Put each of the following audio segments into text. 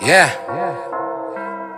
Yeah.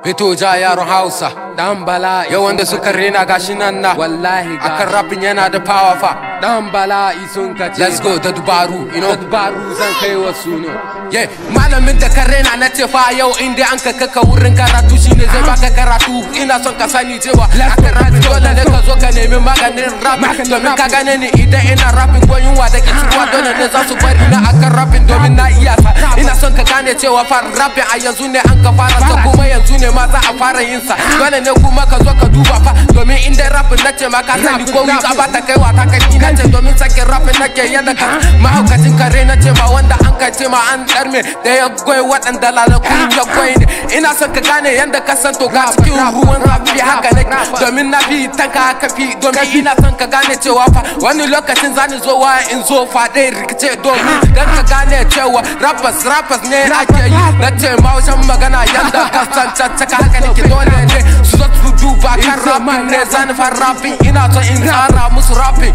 Fito ja yaron Hausa dan bala'i yau wanda suka rena gashi nan na wallahi akan rapping yana da power fa dan bala'i sun kace let's go da dubaru dubaru zan kai wasu no yeah malamin da ka rena na ce fa yau inda an ka kaka wurin karatu shine zai baka karatu ina son ka sani cewa akan rap dole ne ka zo ka nemi maganin rap domin ka gane ni idan ina rapping ko yunwa da kishirwa dole ne za su bari na akan rapping domin na iya sa ina son ka gane cewa fa rapping a yanzu ne an ka fara sa kuma yanzu ne ma za a fara yin sa dole ne kuma ka zo ka duba fa domin inda rapping nace ma ka sani ko wuka ba ta kai wata kai nace domin sakin rapping nake yadda ka mahaukacin kare nace ma wanda an ka ce ma an darme da ya goyi waɗanda lalakun ya goyi ne ina son ka gane yadda ka san to ga cikin ruwan zafi haka nake domin na fi tanka haka fi domin ina son ka gane cewa fa wani lokacin zani zo wa in zo fa dai rikice domin dan ka gane cewa rappers ne ake yi nace ma wajen magana yadda ka san caccaka haka nake dole ne su zo su duba kan rapping ne zani far rapping ina son in tsara musu rapping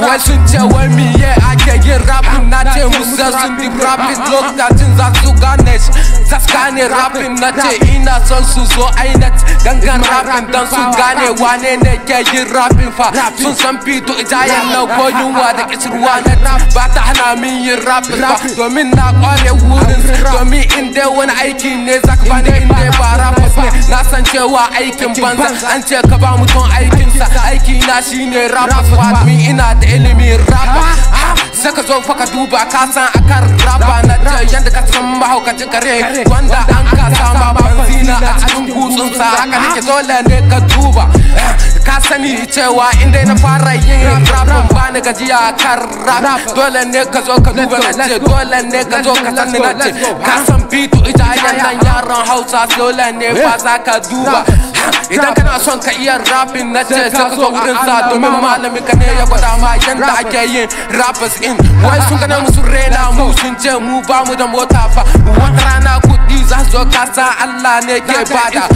wai sun ce wai miye ake yin rapping na ce musu sun di rapping lokacin za su gane shi za su gane rapping na ce ina son su zo ainat gangan rapping dan su gane wane ne ke yin rapping fa sun san fito ijayen na ko yunwa da kishirwa na ba ta hana min yin rapping fa domin na kware wurin domin inda wani aiki ne zaka bani inda ba rappers ne na san cewa aikin banza an ce ka ba mutum aikinsa aiki na shine rappers fa domin ina da ilimin rapper saka zo fa ka duba ka san akan rapper na ce yanda ka san mahaukacin kare wanda an ka sama banzina a cikin gutsunsa haka nake dole ne ka duba ka sani cewa inda na fara yin rapping ba ni gajiya kan rap dole ne ka zo ka duba na ce dole ne ka zo ka sani na ce ka san bitu ita nan yaran Hausa dole ne ba za ka duba idan kana son ka iya rapping na ce sai ka zo wurin sa domin malamin ka ne ya gwada ma yanda ake yin rappers in wai sun gane musu rena mu sun ce mu ba mu da mota fa wata rana kuɗi za su zo ka san Allah ne ke bada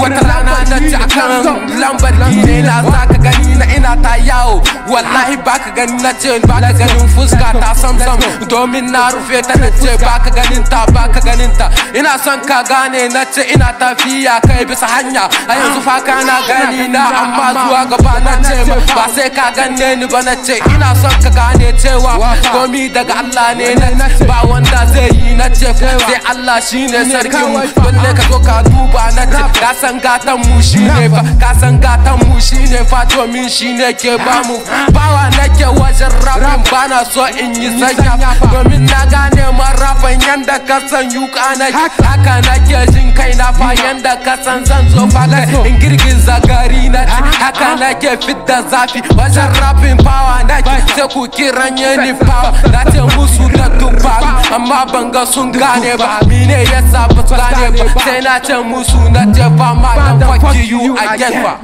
wata rana na ci akan Lamborghini na za ka gani na ina ta yawo wallahi ba ka gani na ce ba ka ganin fuska ta samsam domin na rufe ta na ce ba ka ganin ta ba ka ganin ta ina son ka gane na ce ina tafiya kai bisa hanya a yanzu fa kana gani na amma zuwa gaba na ce ba sai ka gane ni ba na ce ina son ka gane cewa komi daga Allah ne na ba wanda zai yi na ce sai Allah shine sarkin mu dole ka zo ka duba na ce ka san gatan mu shine fa ka san gatan mu shine fa domin shine ke ba mu bawa nake wajen rapping bana so in yi sanya domin na gane man rapping yanda ka san yuka na haka nake jin kaina fa yanda ka san zan zo fa in girgiza gari na haka nake fidda zafi wajen rapping power nake sai ku kiranye ni power na ce musu da dubaru amma ban ga sun gane ba mine yasa ba su gane ba sai na ce musu na ce fa ma dan fuck you again fa